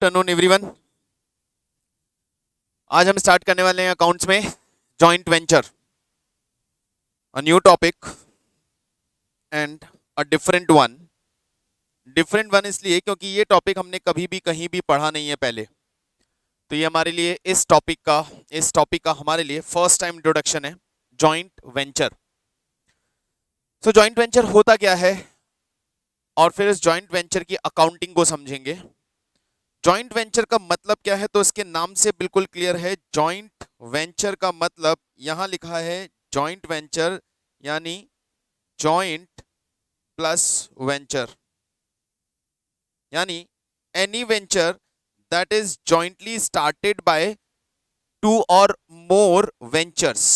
Afternoon everyone. आज हम start करने वाले हैं अकाउंट्स में joint venture, a new topic and a different one. Different one इसलिए क्योंकि ये टॉपिक हमने कभी भी कहीं भी पढ़ा नहीं है पहले, तो ये हमारे लिए इस टॉपिक का हमारे लिए फर्स्ट टाइम इंट्रोडक्शन है, जॉइंट वेंचर। तो जॉइंट वेंचर होता क्या है और फिर इस जॉइंट वेंचर की अकाउंटिंग को समझेंगे। जॉइंट वेंचर का मतलब क्या है, तो इसके नाम से बिल्कुल क्लियर है। जॉइंट वेंचर का मतलब यहां लिखा है जॉइंट वेंचर यानी जॉइंट प्लस वेंचर, यानी any venture that is jointly started by two or more ventures.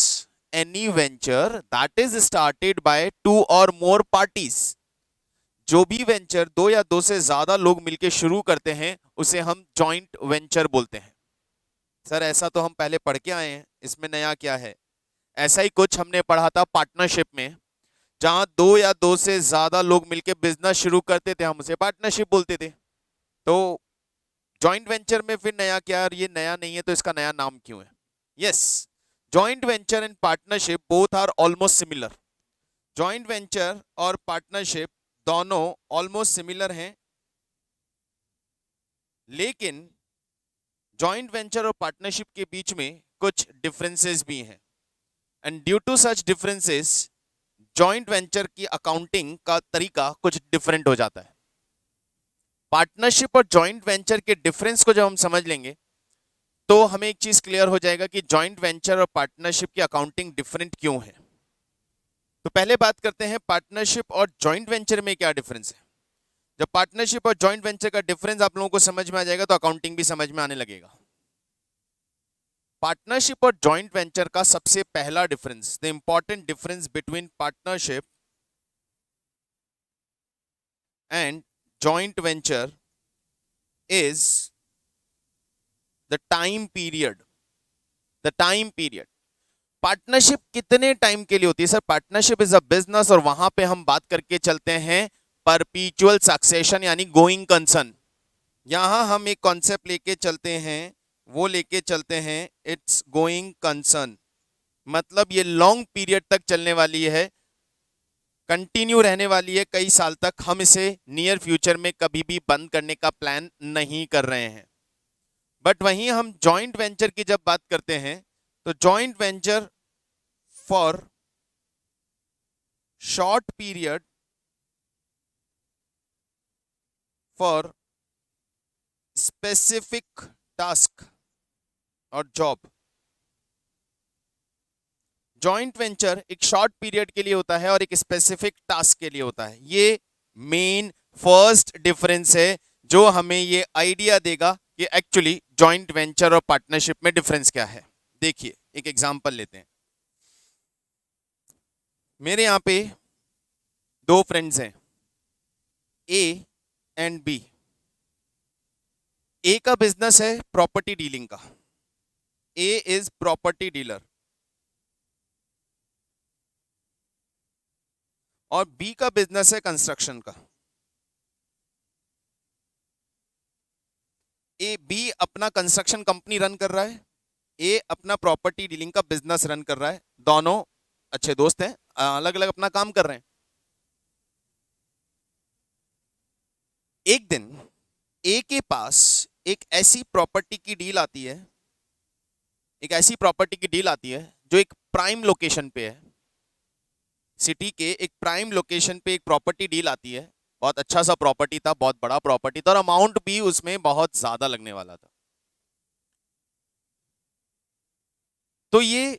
Any venture that is started by two or more parties. जो भी वेंचर दो या दो से ज्यादा लोग मिलकर शुरू करते हैं उसे हम जॉइंट वेंचर बोलते हैं। सर ऐसा तो हम पहले पढ़ के आए हैं, इसमें नया क्या है? ऐसा ही कुछ हमने पढ़ा था पार्टनरशिप में, जहां दो या दो से ज्यादा लोग मिलकर बिजनेस शुरू करते थे, हम उसे पार्टनरशिप बोलते थे। तो जॉइंट वेंचर में फिर नया क्या? और ये नया नहीं है तो इसका नया नाम क्यों है? Yes, joint venture and partnership both are almost similar. Joint venture और पार्टनरशिप दोनों ऑलमोस्ट सिमिलर हैं, लेकिन जॉइंट वेंचर और पार्टनरशिप के बीच में कुछ डिफरेंसेस भी हैं, and due to such differences joint venture की अकाउंटिंग का तरीका कुछ डिफरेंट हो जाता है। पार्टनरशिप और जॉइंट वेंचर के डिफरेंस को जब हम समझ लेंगे तो हमें एक चीज क्लियर हो जाएगा कि जॉइंट वेंचर और पार्टनरशिप की अकाउंटिंग डिफरेंट क्यों है। तो पहले बात करते हैं पार्टनरशिप और जॉइंट वेंचर में क्या डिफरेंस है। जब पार्टनरशिप और जॉइंट वेंचर का डिफरेंस आप लोगों को समझ में आ जाएगा तो अकाउंटिंग भी समझ में आने लगेगा। पार्टनरशिप और जॉइंट वेंचर का सबसे पहला difference, the important difference between partnership and joint venture is the time period. The time period. Partnership कितने टाइम के लिए होती है? Sir partnership is a business, और वहां पे हम बात करके चलते हैं परपीचुअल सक्सेशन यानी गोइंग कंसर्न। यहां हम एक कॉन्सेप्ट लेके चलते हैं, वो लेके चलते हैं इट्स गोइंग कंसर्न। मतलब ये लॉन्ग पीरियड तक चलने वाली है, कंटिन्यू रहने वाली है कई साल तक। हम इसे नियर फ्यूचर में कभी भी बंद करने का प्लान नहीं कर रहे हैं। बट वहीं हम जॉइंट वेंचर की जब बात करते हैं तो joint venture for short period for specific task और जॉब। जॉइंट वेंचर एक शॉर्ट पीरियड के लिए होता है और एक स्पेसिफिक टास्क के लिए होता है। ये मेन फर्स्ट डिफरेंस है जो हमें ये आइडिया देगा कि एक्चुअली जॉइंट वेंचर और पार्टनरशिप में डिफरेंस क्या है। देखिए एक एग्जांपल लेते हैं। मेरे यहां पे दो फ्रेंड्स हैं, ए एंड बी। ए का बिजनेस है प्रॉपर्टी डीलिंग का, ए इज प्रॉपर्टी डीलर, और बी का बिजनेस है कंस्ट्रक्शन का। ए बी अपना कंस्ट्रक्शन कंपनी रन कर रहा है, ए अपना प्रॉपर्टी डीलिंग का बिजनेस रन कर रहा है। दोनों अच्छे दोस्त हैं, अलग अलग अपना काम कर रहे हैं। एक दिन ए के पास एक ऐसी प्रॉपर्टी की डील आती है, एक ऐसी प्रॉपर्टी की डील आती है जो एक प्राइम लोकेशन पे है। सिटी के एक प्राइम लोकेशन पे एक प्रॉपर्टी डील आती है। बहुत अच्छा सा प्रॉपर्टी था, बहुत बड़ा प्रॉपर्टी था, और अमाउंट भी उसमें बहुत ज्यादा लगने वाला था। तो ये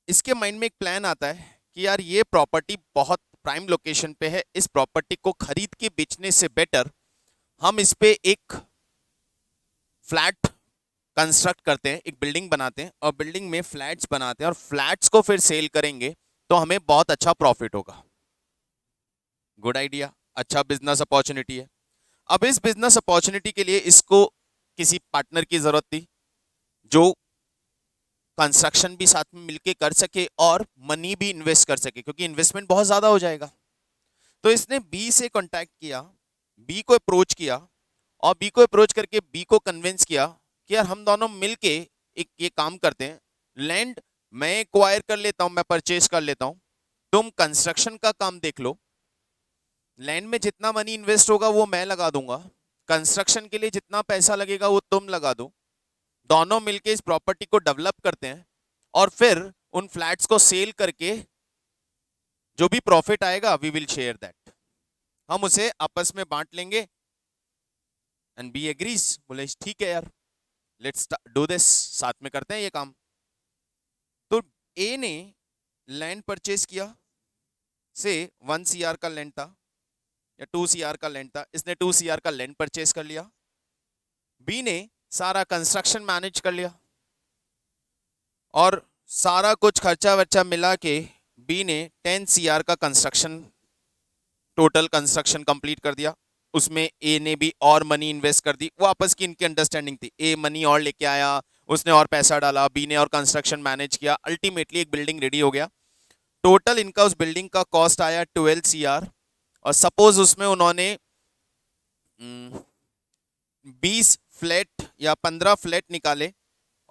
इसके माइंड में एक प्लान आता है कि यार ये प्रॉपर्टी बहुत प्राइम लोकेशन पे है, इस प्रॉपर्टी को खरीद के बेचने से बेटर हम इस पे एक फ्लैट कंस्ट्रक्ट करते हैं, एक बिल्डिंग बनाते हैं, और बिल्डिंग में फ्लैट्स बनाते हैं, और फ्लैट्स को फिर सेल करेंगे तो हमें बहुत अच्छा प्रॉफिट होगा। गुड आइडिया, अच्छा बिजनेस अपॉर्चुनिटी है। अब इस बिजनेस अपॉर्चुनिटी के लिए इसको किसी पार्टनर की जरूरत थी जो कंस्ट्रक्शन भी साथ में मिलके कर सके और मनी भी इन्वेस्ट कर सके, क्योंकि इन्वेस्टमेंट बहुत ज्यादा हो जाएगा। तो इसने बी से कांटेक्ट किया, बी को अप्रोच किया और बी को अप्रोच करके बी को कन्विंस किया कि यार हम दोनों मिलके एक ये काम करते हैं, लैंड मैं एक्वायर कर लेता हूं, मैं परचेज कर लेता हूं, तुम कंस्ट्रक्शन का काम देख लो, लैंड में जितना मनी इन्वेस्ट होगा वो मैं लगा दूंगा, कंस्ट्रक्शन के लिए जितना पैसा लगेगा वो तुम लगा दो, दोनों मिलके इस प्रॉपर्टी को डेवलप करते हैं और फिर उन फ्लैट्स को सेल करके जो भी प्रॉफिट आएगा वी विल शेयर दैट, हम उसे आपस में बांट लेंगे। एंड बी एग्रीज, बोले ठीक है यार, लेट्स डू दिस, साथ में करते हैं ये काम। तो ए ने लैंड परचेज किया, से 1 CR का लैंड था या 2 CR का लैंड था, इसने 2 CR का लैंड परचेज कर लिया। बी ने सारा कंस्ट्रक्शन मैनेज कर लिया और सारा कुछ खर्चा वर्चा मिला के बी ने 10 CR का कंस्ट्रक्शन, टोटल कंस्ट्रक्शन कंप्लीट कर दिया। उसमें ए ने भी और मनी इन्वेस्ट कर दी, वो आपस की इनकी अंडरस्टैंडिंग थी, ए मनी और लेके आया, उसने और पैसा डाला, बी ने और कंस्ट्रक्शन मैनेज किया, अल्टीमेटली एक बिल्डिंग रेडी हो गया। टोटल इनका उस बिल्डिंग का कॉस्ट आया 12 CR और सपोज उसमें उन्होंने 20 फ्लैट या 15 फ्लैट निकाले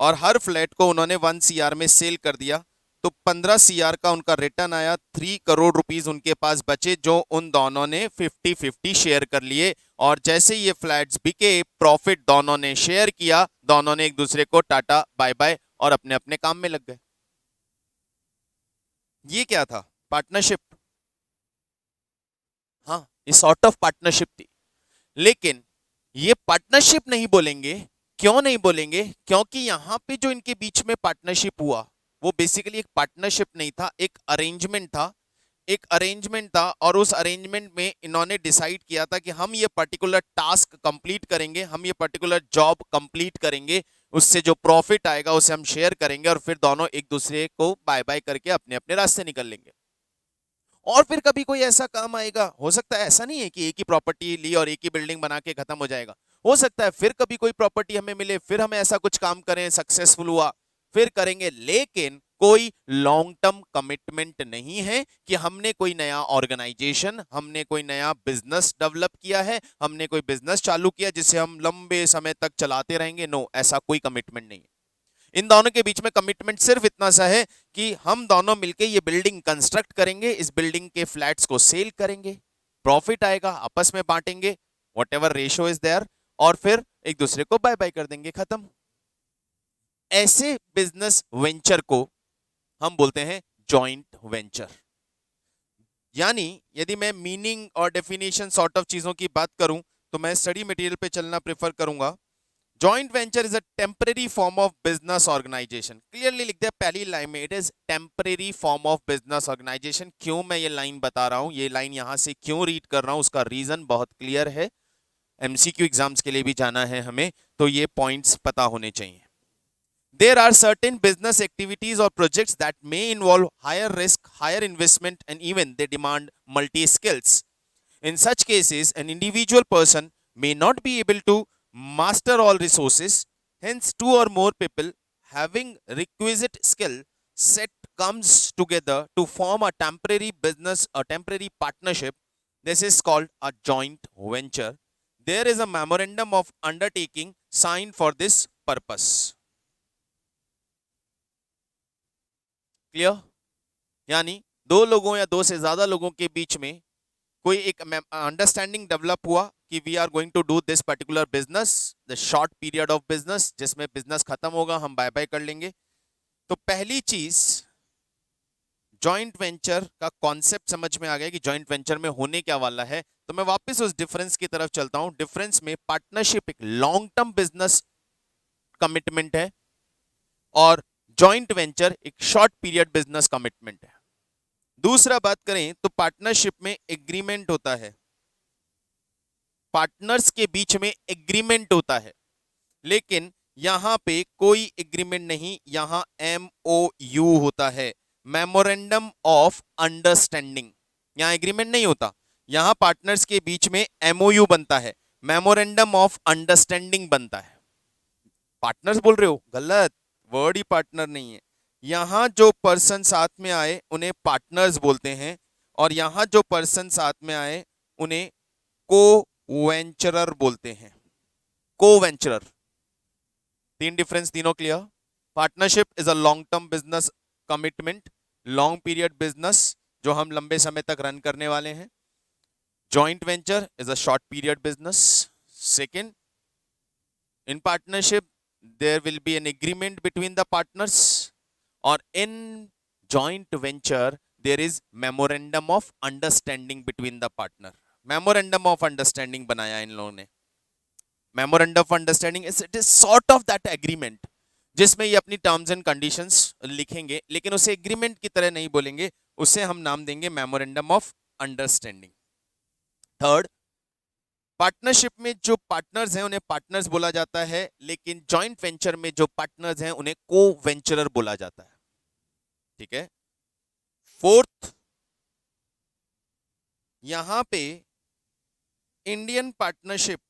और हर फ्लैट को उन्होंने 1 CR में सेल कर दिया, तो 15 CR का उनका रिटर्न आया, 3 करोड़ रुपीस उनके पास बचे जो उन दोनों ने 50-50 शेयर कर लिए। और जैसे ये फ्लैट्स बिके, प्रॉफिट दोनों ने शेयर किया, दोनों ने एक दूसरे को टाटा बाय बाय और अपने अपने काम में लग गए। ये क्या था? पार्टनरशिप। हाँ, ये सॉर्ट ऑफ पार्टनरशिप थी, लेकिन ये पार्टनरशिप नहीं बोलेंगे। क्यों नहीं बोलेंगे? क्योंकि यहां पे जो इनके बीच में पार्टनरशिप हुआ वो बेसिकली एक पार्टनरशिप नहीं था, एक अरेंजमेंट था। एक अरेंजमेंट था और उस अरेंजमेंट में इन्होंने डिसाइड किया था कि हम ये पर्टिकुलर टास्क कंप्लीट करेंगे, हम ये पर्टिकुलर जॉब कंप्लीट करेंगे, उससे जो प्रॉफिट आएगा उसे हम शेयर करेंगे और फिर दोनों एक दूसरे को बाय बाय करके अपने अपने रास्ते निकल लेंगे। और फिर कभी कोई ऐसा काम आएगा, हो सकता है, ऐसा नहीं है कि एक ही प्रॉपर्टी ली और एक ही बिल्डिंग बना के खत्म हो जाएगा, हो सकता है फिर कभी कोई प्रॉपर्टी हमें मिले, फिर हम ऐसा कुछ काम करें, सक्सेसफुल हुआ, फिर करेंगे, लेकिन कोई लॉन्ग टर्म कमिटमेंट नहीं है कि हमने कोई नया ऑर्गेनाइजेशन, हमने कोई नया बिजनेस डेवलप किया है, हमने कोई बिजनेस चालू किया जिसे हम लंबे समय तक चलाते रहेंगे। नो, ऐसा कोई कमिटमेंट नहीं है। इन दोनों के बीच में कमिटमेंट सिर्फ इतना सा है कि हम दोनों मिलके ये बिल्डिंग कंस्ट्रक्ट करेंगे, इस बिल्डिंग के फ्लैट्स को सेल करेंगे, प्रॉफिट आएगा आपस में बांटेंगे, व्हाटएवर रेशियो इज देयर, और फिर एक दूसरे को बाय बाय कर देंगे, खत्म। ऐसे बिजनेस वेंचर को हम बोलते हैं जॉइंट वेंचर। यानी यदि मैं मीनिंग और डेफिनेशन सॉर्ट ऑफ चीजों की बात करूं तो मैं स्टडी मटेरियल पे चलना प्रेफर करूंगा। Joint venture is a temporary form of business organisation. Clearly लिख दिया पहली लाइन में, it is temporary form of business organisation. क्यों मैं ये लाइन बता रहा हूं, ये लाइन यहां से क्यों रीड कर रहा हूं, उसका रीजन बहुत क्लियर है, एमसीक्यू एग्जाम्स के लिए भी जाना है हमें, तो ये पॉइंट्स पता होने चाहिए। There are certain business activities or projects that may involve higher risk, higher investment, and even they demand multi skills. In such cases, an individual person may not be able to master all resources. Hence, two or more people having requisite skill set comes together to form a temporary business, a temporary partnership. This is called a joint venture. There is a memorandum of undertaking signed for this purpose. Clear? यानी दो लोगों या दो से ज्यादा लोगों के बीच में कोई एक अंडरस्टैंडिंग डेवलप हुआ कि we are going to do this particular business, the short period of business, जिसमें बिजनेस खत्म होगा हम बाय बाय कर लेंगे। तो पहली चीज, जॉइंट वेंचर का कॉन्सेप्ट समझ में आ गया कि जॉइंट वेंचर में होने क्या वाला है। तो मैं वापस उस डिफरेंस की तरफ चलता हूं। डिफरेंस में पार्टनरशिप एक लॉन्ग टर्म बिजनेस कमिटमेंट है और जॉइंट वेंचर एक शॉर्ट पीरियड बिजनेस कमिटमेंट है। दूसरा बात करें तो पार्टनरशिप में एग्रीमेंट होता है, पार्टनर्स के बीच में एग्रीमेंट होता है, लेकिन यहां पे कोई एग्रीमेंट नहीं, यहां MOU होता है, मेमोरेंडम ऑफ अंडरस्टैंडिंग। यहां एग्रीमेंट नहीं होता, यहां पार्टनर्स के बीच में MOU बनता है, मेमोरेंडम ऑफ अंडरस्टैंडिंग बनता है। पार्टनर्स बोल रहे हो, गलत, वर्ड ही पार्टनर नहीं है। यहां जो पर्सन साथ में आए उन्हें पार्टनर्स बोलते हैं और यहां जो पर्सन साथ में आए उन्हें को वेंचरर बोलते हैं। को वेंचरर। तीन डिफरेंस, तीनों clear? Partnership is a long term business commitment, long period business जो हम लंबे समय तक रन करने वाले हैं। Joint venture is a short period business. Second, in partnership there will be an agreement between the partners, or in joint venture there is memorandum of understanding between the partner। memorandum of understanding बनाया इन लोगों ने। memorandum of understanding is, it is sort of that agreement जिसमें ये अपनी terms and conditions लिखेंगे, लेकिन उसे agreement की तरह नहीं बोलेंगे, उसे हम नाम देंगे memorandum of understanding. Third, partnership में जो पार्टनर्स हैं उन्हें पार्टनर्स बोला जाता है, लेकिन जॉइंट वेंचर में जो पार्टनर्स हैं उन्हें को वेंचरर बोला जाता है। ठीक है। फोर्थ, यहां पे इंडियन पार्टनरशिप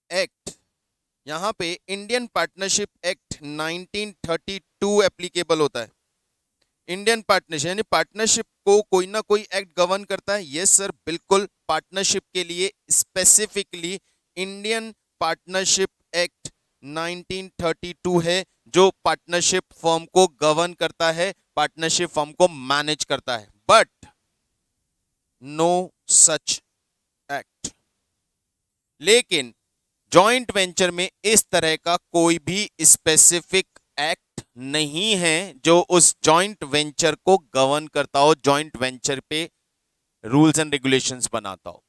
एक्ट, यहां पे इंडियन पार्टनरशिप एक्ट 1932 एप्लीकेबल होता है। इंडियन पार्टनरशिप यानी पार्टनरशिप को कोई ना कोई एक्ट गवर्न करता है। यस सर, बिल्कुल। पार्टनरशिप के लिए स्पेसिफिकली इंडियन पार्टनरशिप एक्ट 1932 है जो पार्टनरशिप फर्म को गवर्न करता है, पार्टनरशिप फर्म को मैनेज करता है। But no such act. लेकिन जॉइंट वेंचर में इस तरह का कोई भी स्पेसिफिक एक्ट नहीं है जो उस जॉइंट वेंचर को गवर्न करता हो, जॉइंट वेंचर पे रूल्स एंड रेगुलेशंस बनाता हो।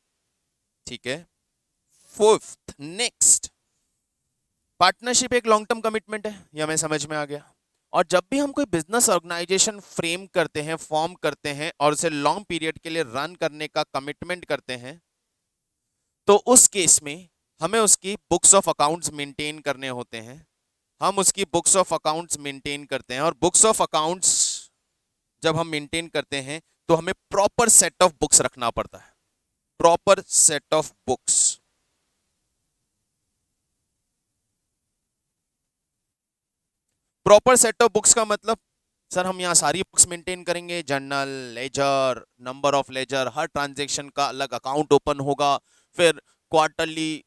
ठीक है। फोर्थ, नेक्स्ट, पार्टनरशिप एक लॉन्ग टर्म कमिटमेंट है, यह हमें समझ में आ गया। और जब भी हम कोई बिजनेस ऑर्गेनाइजेशन फ्रेम करते हैं, फॉर्म करते हैं और उसे लॉन्ग पीरियड के लिए रन करने का कमिटमेंट करते हैं, तो उस केस में हमें उसकी बुक्स ऑफ अकाउंट्स मेंटेन करने होते हैं। हम उसकी बुक्स ऑफ अकाउंट्स मेंटेन करते हैं, और बुक्स ऑफ अकाउंट्स जब हम मेंटेन करते हैं तो हमें प्रॉपर सेट ऑफ बुक्स रखना पड़ता है। Proper set of books. Proper set of books का मतलब, सर हम यहां सारी बुक्स मेंटेन करेंगे, journal, ledger, number of ledger, हर ट्रांजैक्शन का अलग अकाउंट ओपन होगा, फिर क्वार्टरली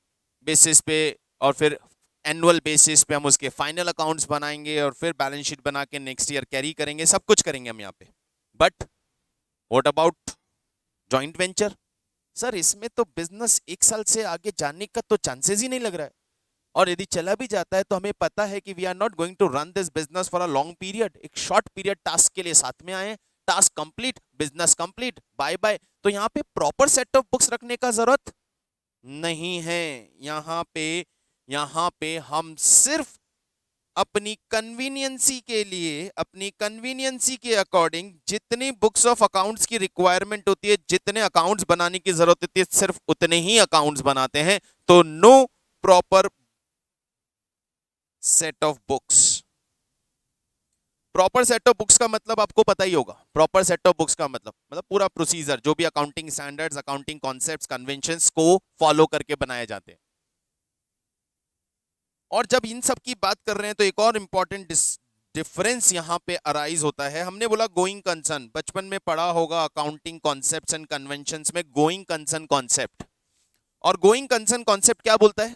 बेसिस पे और फिर एनुअल बेसिस पे हम उसके फाइनल अकाउंट्स बनाएंगे, और फिर बैलेंस शीट बना के नेक्स्ट ईयर कैरी करेंगे, सब कुछ करेंगे हम यहाँ पे। But what about joint venture? Sir इसमें तो बिजनेस एक साल से आगे जाने का तो चांसेस ही नहीं लग रहा है, और यदि चला भी जाता है तो हमें पता है कि we are not going to run this business for a long period. एक शॉर्ट पीरियड टास्क के लिए साथ में आए, task complete, business complete, bye bye. तो यहाँ पे प्रॉपर सेट ऑफ बुक्स रखने का जरूरत नहीं है। यहाँ पे हम सिर्फ अपनी कन्वीनियंसी के लिए, अपनी कन्वीनियंसी के अकॉर्डिंग जितनी बुक्स ऑफ अकाउंट्स की रिक्वायरमेंट होती है, जितने अकाउंट्स बनाने की जरूरत होती है, सिर्फ उतने ही अकाउंट्स बनाते हैं। तो no proper set of books. Proper set of books का मतलब आपको पता ही होगा। प्रॉपर सेट ऑफ बुक्स का मतलब पूरा प्रोसीजर, जो भी accounting standards, accounting concepts, conventions को फॉलो करके बनाए जाते हैं। और जब इन सब की बात कर रहे हैं तो एक और इंपॉर्टेंट डिफरेंस यहां पे अराइज होता है। हमने बोला गोइंग कंसर्न, बचपन में पढ़ा होगा अकाउंटिंग कॉन्सेप्ट्स एंड कन्वेंशंस में गोइंग कंसर्न कॉन्सेप्ट। और गोइंग कंसर्न कॉन्सेप्ट क्या बोलता है?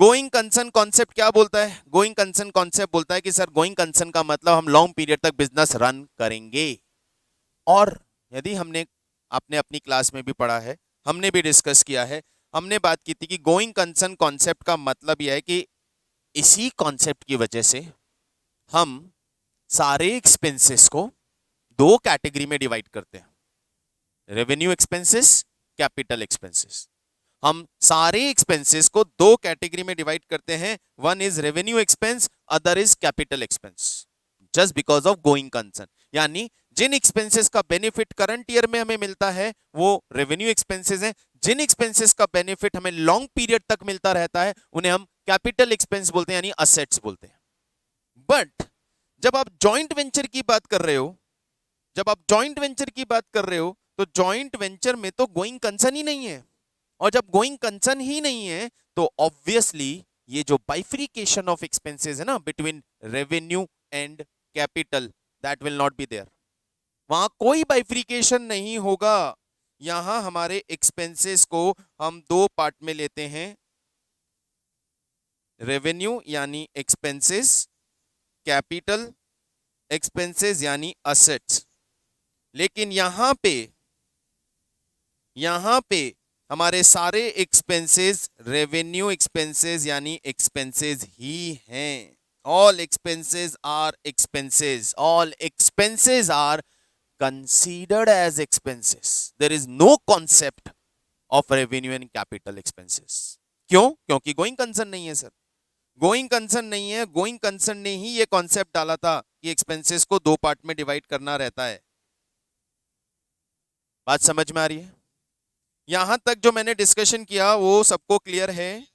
गोइंग कंसर्न कॉन्सेप्ट क्या बोलता है? गोइंग कंसर्न कॉन्सेप्ट बोलता है कि सर गोइंग कंसर्न का मतलब हम लॉन्ग पीरियड तक बिजनेस रन करेंगे। और यदि आपने अपनी क्लास में भी पढ़ा है, हमने भी डिस्कस किया है, हमने बात की थी कि गोइंग कंसर्न कॉन्सेप्ट का मतलब यह है कि इसी कॉन्सेप्ट की वजह से हम सारे एक्सपेंसेस को दो कैटेगरी में डिवाइड करते हैं, रेवेन्यू एक्सपेंसेस, कैपिटल एक्सपेंसेस। हम सारे एक्सपेंसेस को दो कैटेगरी में डिवाइड करते हैं, one is revenue expense, other is capital expense, just because of going concern. यानी जिन एक्सपेंसेस का बेनिफिट करंट ईयर में हमें मिलता है वो रेवेन्यू एक्सपेंसेस हैं, जिन एक्सपेंसेस का बेनिफिट हमें लॉन्ग पीरियड तक मिलता रहता है उन्हें हम कैपिटल एक्सपेंस बोलते हैं, यानी असेट्स बोलते हैं। बट जब आप जॉइंट वेंचर की बात कर रहे हो, तो जॉइंट वेंचर में तो गोइंग कंसर्न ही नहीं है, और जब गोइंग कंसर्न ही नहीं है तो ऑब्वियसली ये जो बाइफरिकेशन ऑफ एक्सपेंसेस है ना between revenue and capital, that will not be there. वहां कोई बाइफरिकेशन नहीं होगा। यहां हमारे एक्सपेंसेस को हम दो पार्ट में लेते हैं, रेवेन्यू यानी एक्सपेंसेस, कैपिटल एक्सपेंसेस यानी असेट्स। लेकिन यहां पे हमारे सारे एक्सपेंसेस रेवेन्यू एक्सपेंसेस यानी एक्सपेंसेस ही हैं। All expenses are expenses, all expenses are considered as expenses. There is no concept of revenue and capital expenses. क्यों? क्योंकि गोइंग कंसर्न नहीं है सर। गोइंग कंसर्न नहीं है, गोइंग कंसर्न ने ही ये कॉन्सेप्ट डाला था कि एक्सपेंसेस को दो पार्ट में डिवाइड करना रहता है। बात समझ में आ रही है? यहां तक जो मैंने डिस्कशन किया वो सबको क्लियर है?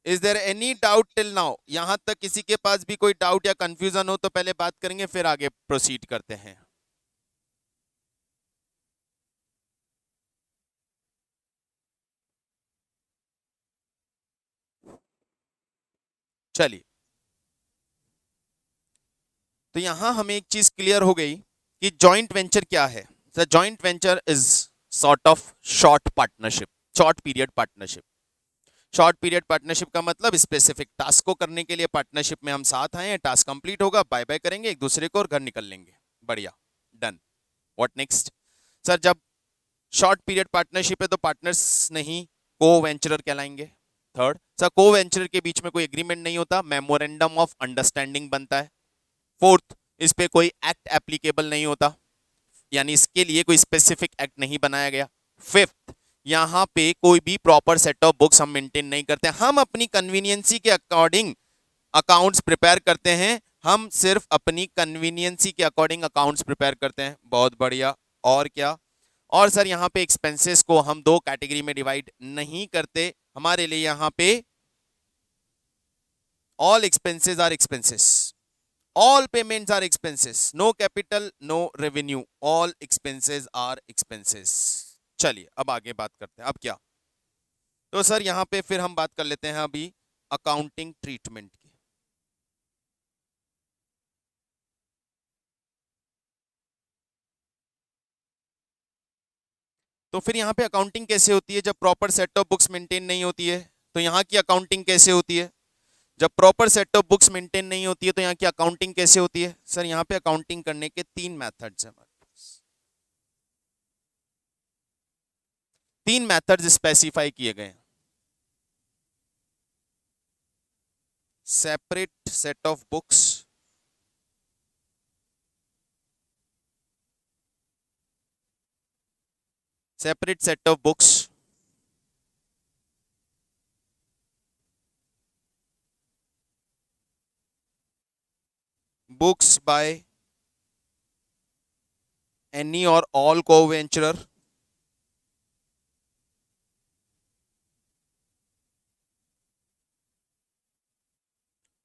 Is there any doubt till now? यहां तक किसी के पास भी कोई डाउट या कंफ्यूजन हो तो पहले बात करेंगे, फिर आगे प्रोसीड करते हैं। चलिए, तो यहां हमें एक चीज क्लियर हो गई कि जॉइंट वेंचर क्या है। The joint venture is sort of short partnership, short period partnership. Short period partnership का मतलब स्पेसिफिक टास्क को करने के लिए पार्टनरशिप में हम साथ आए हैं, टास्क कंप्लीट होगा, बाय बाय करेंगे एक दूसरे को और घर निकल लेंगे, बढ़िया, डन। What next? सर जब शॉर्ट पीरियड पार्टनरशिप है तो पार्टनर्स नहीं, को वेंचरर कहलाएंगे। थर्ड, सर को वेंचरर के बीच में कोई एग्रीमेंट नहीं होता, मेमोरेंडम ऑफ अंडरस्टैंडिंग बनता है। फोर्थ, इस पे कोई एक्ट एप्लीकेबल नहीं होता, यानी इसके लिए कोई स्पेसिफिक एक्ट नहीं बनाया गया। फिफ्थ, यहां पे कोई भी प्रॉपर सेट ऑफ बुक्स हम मेंटेन नहीं करते, हम अपनी कन्वीनियंसी के अकॉर्डिंग अकाउंट्स प्रिपेयर करते हैं, हम सिर्फ अपनी कन्वीनियंसी के अकॉर्डिंग अकाउंट्स प्रिपेयर करते हैं। बहुत बढ़िया। और क्या? और सर यहाँ पे एक्सपेंसेस को हम दो कैटेगरी में डिवाइड नहीं करते, हमारे लिए यहाँ पे all expenses are expenses, all payments are expenses, no capital no revenue, all expenses are expenses। चलिए अब आगे बात करते हैं। अब क्या? तो सर यहां पे फिर हम बात कर लेते हैं अभी अकाउंटिंग ट्रीटमेंट की। तो फिर यहां पे अकाउंटिंग कैसे होती है जब proper set of books maintain नहीं होती है? तो यहां की अकाउंटिंग कैसे होती है जब proper set of books maintain नहीं होती है? तो यहाँ की अकाउंटिंग कैसे होती है? सर यहाँ पे अकाउंटिंग करने के तीन मेथड्स हैं हमारे पास, तीन मेथड्स स्पेसिफाई किए गए हैं। Separate set of books, separate set of books, books by any और ऑल को-वेंचरर,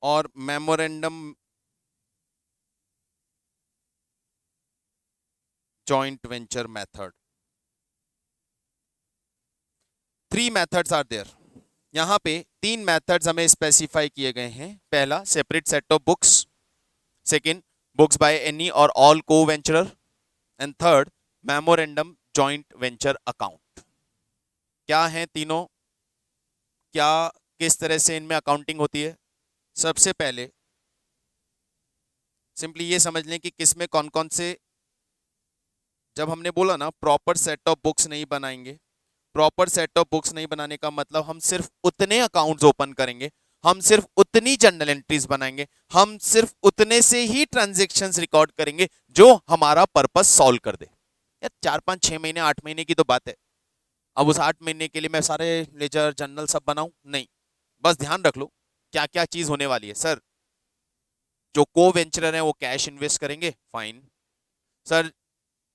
और memorandum joint venture method. Three methods are there. यहां पे तीन मेथड्स हमें स्पेसिफाई किए गए हैं। पहला separate set of books, second books by any और all co-venturer, and third memorandum joint venture account. क्या हैं तीनों? क्या किस तरह से इनमें अकाउंटिंग होती है? सबसे पहले सिंपली ये समझ लें कि किसमें कौन कौन से, जब हमने बोला ना प्रॉपर सेट ऑफ बुक्स नहीं बनाएंगे, प्रॉपर सेट ऑफ बुक्स नहीं बनाने का मतलब हम सिर्फ उतने अकाउंट्स ओपन करेंगे, हम सिर्फ उतनी जर्नल एंट्रीज बनाएंगे, हम सिर्फ उतने से ही ट्रांजैक्शंस रिकॉर्ड करेंगे जो हमारा पर्पस सॉल्व कर दे। यार 4 5 6 महीने 8 महीने की तो बात है, अब उस 8 महीने के लिए मैं सारे लेजर जर्नल सब बनाऊं? नहीं, बस ध्यान रख लो क्या क्या चीज होने वाली है। सर जो को वेंचरर है वो कैश इन्वेस्ट करेंगे, फाइन। सर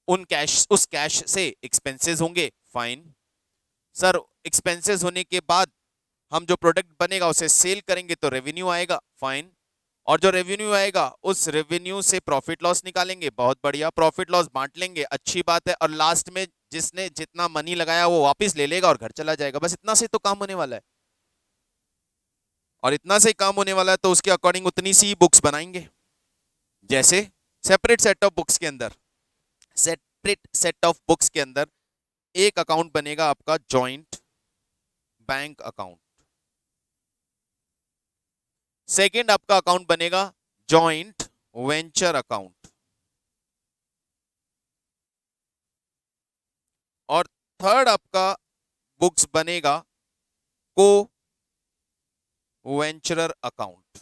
उन कैश, उस कैश से एक्सपेंसेस होंगे, फाइन। सर एक्सपेंसेस होने के बाद हम जो प्रोडक्ट बनेगा उसे सेल करेंगे तो रेवेन्यू आएगा, फाइन। और जो रेवेन्यू आएगा उस रेवेन्यू से प्रॉफिट लॉस निकालेंगे, बहुत बढ़िया, प्रॉफिट लॉस बांट लेंगे, अच्छी बात है। और लास्ट में जिसने जितना मनी लगाया वो वापस ले लेगा और घर चला जाएगा। बस इतना से तो काम होने वाला है, और इतना से काम होने वाला है तो उसके अकॉर्डिंग उतनी सी बुक्स बनाएंगे। जैसे सेपरेट सेट ऑफ बुक्स के अंदर, सेपरेट सेट ऑफ बुक्स के अंदर एक अकाउंट बनेगा आपका जॉइंट बैंक अकाउंट, सेकंड आपका अकाउंट बनेगा जॉइंट वेंचर अकाउंट, और थर्ड आपका बुक्स बनेगा को वेंचरर अकाउंट।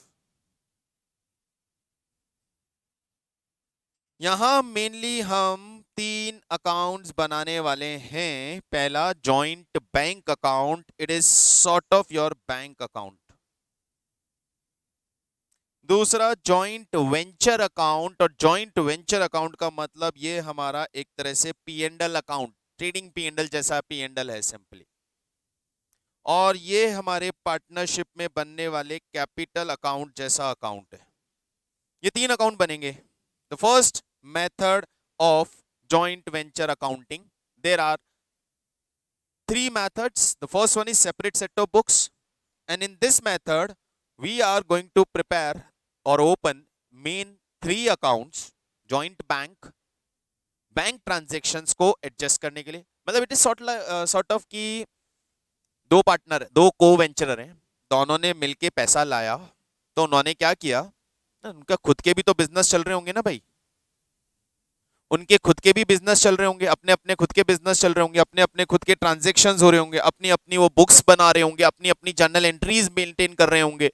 यहां मेनली हम तीन अकाउंट्स बनाने वाले हैं। पहला joint bank account, it is sort of your bank account. दूसरा जॉइंट वेंचर अकाउंट, और जॉइंट वेंचर अकाउंट का मतलब ये हमारा एक तरह से P and L account, trading P and L जैसा पी एंड एल है सिंपली, और ये हमारे पार्टनरशिप में बनने वाले कैपिटल अकाउंट जैसा अकाउंट है। ये तीन अकाउंट बनेंगे। The first method of joint venture accounting, there are three methods. The first one is separate set of books, and in this method we are going to prepare or open main three accounts, joint bank transactions को adjust करने के लिए। मतलब it is sort of कि दो partner, दो को वेंचरर हैं, दोनों ने मिलके पैसा लाया, तो उन्होंने क्या किया, उनका खुद के भी तो बिजनेस चल रहे होंगे ना भाई, उनके खुद के भी बिजनेस चल रहे होंगे, अपने अपने खुद के बिजनेस चल रहे होंगे, अपने अपने खुद के ट्रांजैक्शंस हो रहे होंगे, अपनी अपनी वो बुक्स बना रहे होंगे, अपनी अपनी जर्नल एंट्रीज मेंटेन कर रहे होंगे,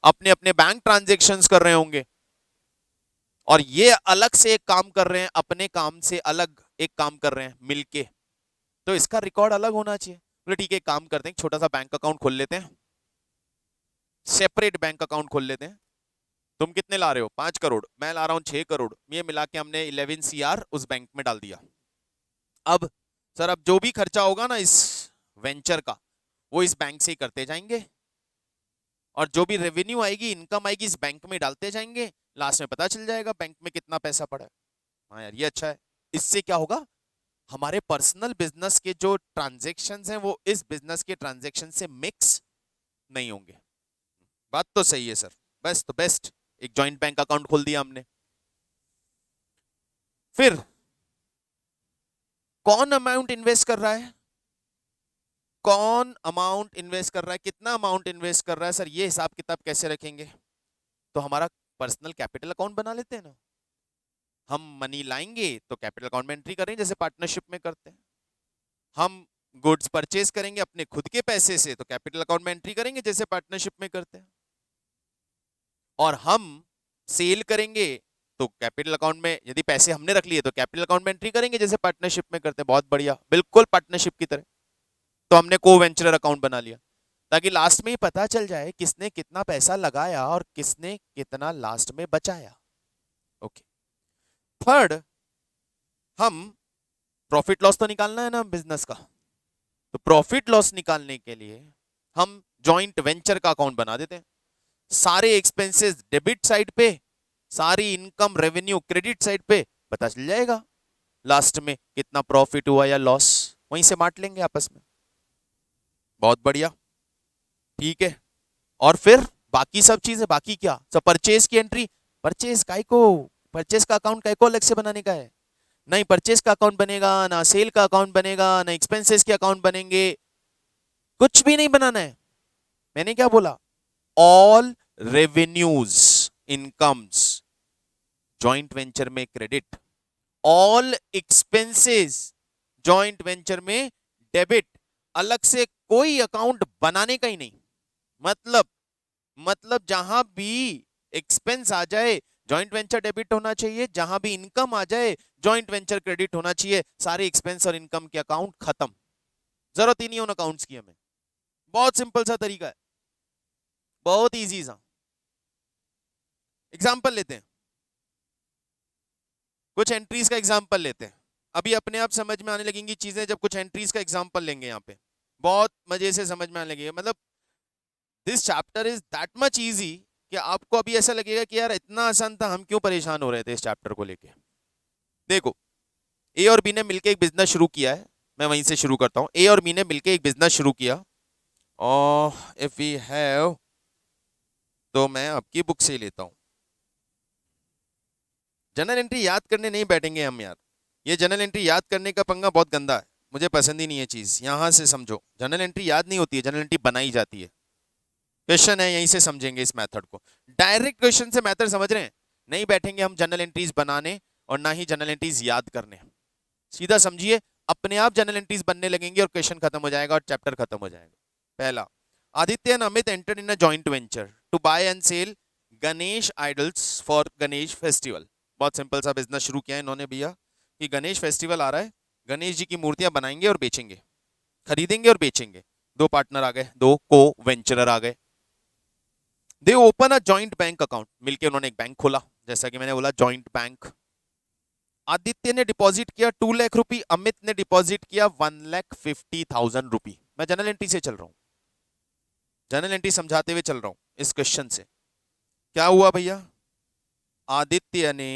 अपने अपने बैंक ट्रांजैक्शंस कर रहे होंगे, और ये अलग से एक काम कर रहे हैं, अपने काम से अलग एक काम कर रहे हैं मिलके, तो इसका रिकॉर्ड अलग होना चाहिए। बोले ठीक है, एक काम करते हैं, छोटा सा बैंक अकाउंट खोल लेते हैं, सेपरेट बैंक अकाउंट खोल लेते हैं। तुम कितने ला रहे हो? 5 करोड़, मैं ला रहा हूं 6 करोड़, ये मिला के हमने 11 CR उस बैंक में डाल दिया। अब सर, अब जो भी खर्चा होगा ना इस वेंचर का, वो इस बैंक से ही करते जाएंगे, और जो भी रेवेन्यू आएगी, इनकम आएगी, इस बैंक में डालते जाएंगे, लास्ट में पता चल जाएगा बैंक में कितना पैसा पड़ा है। हाँ यार, ये अच्छा है। इससे क्या होगा, हमारे पर्सनल बिजनेस के जो ट्रांजेक्शन्स हैं वो इस बिजनेस के ट्रांजेक्शन से मिक्स नहीं होंगे। बात तो सही है सर, बस तो बेस्ट, एक जॉइंट बैंक अकाउंट खोल दिया हमने। फिर कौन अमाउंट इन्वेस्ट कर रहा है, कौन अमाउंट इन्वेस्ट कर रहा है, कितना अमाउंट इन्वेस्ट कर रहा है, सर ये हिसाब किताब कैसे रखेंगे? तो हमारा पर्सनल कैपिटल अकाउंट बना लेते हैं ना, हम मनी लाएंगे तो कैपिटल अकाउंट में एंट्री करेंगे जैसे पार्टनरशिप में करते हैं, हम गुड्स परचेज करेंगे अपने खुद के पैसे से तो कैपिटल अकाउंट में एंट्री करेंगे जैसे पार्टनरशिप में करते हैं, और हम सेल करेंगे तो कैपिटल अकाउंट में, यदि पैसे हमने रख लिए तो कैपिटल अकाउंट में एंट्री करेंगे जैसे पार्टनरशिप में करते हैं। बहुत बढ़िया, बिल्कुल पार्टनरशिप की तरह। तो हमने को वेंचरर अकाउंट बना लिया, ताकि लास्ट में ही पता चल जाए किसने कितना पैसा लगाया और किसने कितना लास्ट में बचाया। ओके। थर्ड, हम प्रॉफिट लॉस तो निकालना है ना बिजनेस का, तो प्रॉफिट लॉस निकालने के लिए हम जॉइंट वेंचर का अकाउंट बना देते हैं। सारे एक्सपेंसेस डेबिट साइड पे, सारी इनकम रेवेन्यू क्रेडिट साइड पे, पता चल जाएगा लास्ट में कितना प्रॉफिट हुआ या लॉस, वहीं से बांट लेंगे आपस में। बहुत बढ़िया, ठीक है। और फिर बाकी सब चीजें, बाकी क्या, सब परचेज की एंट्री, परचेज काय को, परचेज का अकाउंट काय को अलग से बनाने का है? नहीं परचेज का अकाउंट बनेगा, ना सेल का अकाउंट बनेगा, ना एक्सपेंसेस के अकाउंट बनेंगे, कुछ भी नहीं बनाना है। मैंने क्या बोला, all revenues incomes joint venture में credit, all expenses joint venture में डेबिट, अलग से कोई अकाउंट बनाने का ही नहीं। मतलब जहां भी एक्सपेंस आ जाए जॉइंट वेंचर डेबिट होना चाहिए, जहां भी इनकम आ जाए जॉइंट वेंचर क्रेडिट होना चाहिए, सारे एक्सपेंस और इनकम के अकाउंट खत्म, जरूरत ही नहीं उन अकाउंट्स की हमें। बहुत सिंपल सा तरीका है, बहुत इजी सा। एग्जांपल लेते हैं, कुछ एंट्रीज का एग्जांपल लेते हैं, अभी अपने आप समझ में आने लगेंगी चीजें जब कुछ एंट्रीज का एग्जांपल लेंगे, यहाँ पे बहुत मजे से समझ में आने लगेगा। मतलब this chapter is that much easy कि आपको अभी ऐसा लगेगा कि यार इतना आसान था, हम क्यों परेशान हो रहे थे इस चैप्टर को लेके। देखो, ए और बी ने मिलकर एक बिजनेस शुरू किया है, मैं वहीं से शुरू करता हूं। ए और बी ने मिलकर एक बिजनेस शुरू किया, और इफ वी हैव, तो मैं आपकी बुक से लेता हूं। जनरल एंट्री याद करने नहीं बैठेंगे हम यार, ये जनरल एंट्री याद करने का पंगा बहुत गंदा है, मुझे पसंद ही नहीं है चीज। यहां से समझो, जनरल एंट्री याद नहीं होती है, जनरल एंट्री बनाई जाती है। क्वेश्चन है, यहीं से समझेंगे इस मेथड को। डायरेक्ट क्वेश्चन से मेथड समझ रहे हैं, नहीं बैठेंगे हम जनरल एंट्रीज बनाने और ना ही जनरल एंट्रीज याद करने। सीधा समझिए, अपने आप जनरल एंट्रीज बनने लगेंगे और क्वेश्चन खत्म हो जाएगा और चैप्टर खत्म हो जाएगा। पहला, Aditya and Amit entered in a joint venture to buy and sell Ganesh idols for Ganesh festival. बहुत सिंपल सा बिजनेस शुरू किया है इन्होंने भैया कि गणेश फेस्टिवल आ रहा है, गणेश जी की मूर्तियां बनाएंगे और बेचेंगे, खरीदेंगे और बेचेंगे। दो पार्टनर आ गए, दो को वेंचरर आ गए। दे open a joint bank account, मिलके उन्होंने एक बैंक खोला, जैसा कि मैंने बोला जॉइंट बैंक। आदित्य ने डिपॉजिट किया 2 लाख रुपए, अमित ने डिपॉजिट किया 1,50,000 रुपए। मैं जनरल एंट्री से चल रहा हूं, जनरल एंट्री समझाते हुए चल रहा हूं इस क्वेश्चन से। क्या हुआ भैया, आदित्य ने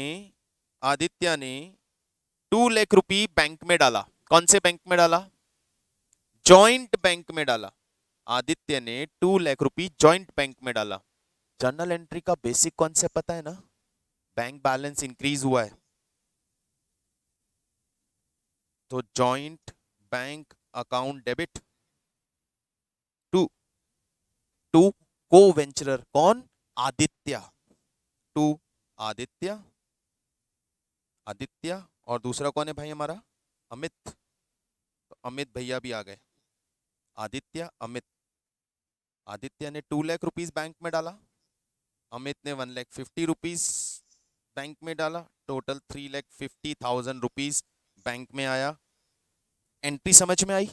2 लाख रुपए बैंक में डाला। कौन से बैंक में डाला? जॉइंट बैंक में डाला। आदित्य ने 2 लाख रुपए जॉइंट बैंक में डाला। जनरल एंट्री का बेसिक कॉन्सेप्ट पता है ना, बैंक बैलेंस इंक्रीज हुआ है तो joint bank account debit to to co-venturer. कौन? आदित्य। टू आदित्य, आदित्य और दूसरा कौन है भाई हमारा? अमित। तो अमित भैया भी आ गए, आदित्य अमित। आदित्य ने 2 लाख रुपीस बैंक में डाला, अमित ने 1,50,000 रुपीस बैंक में डाला, टोटल 3,50,000 रुपीस बैंक में आया। एंट्री समझ में आई?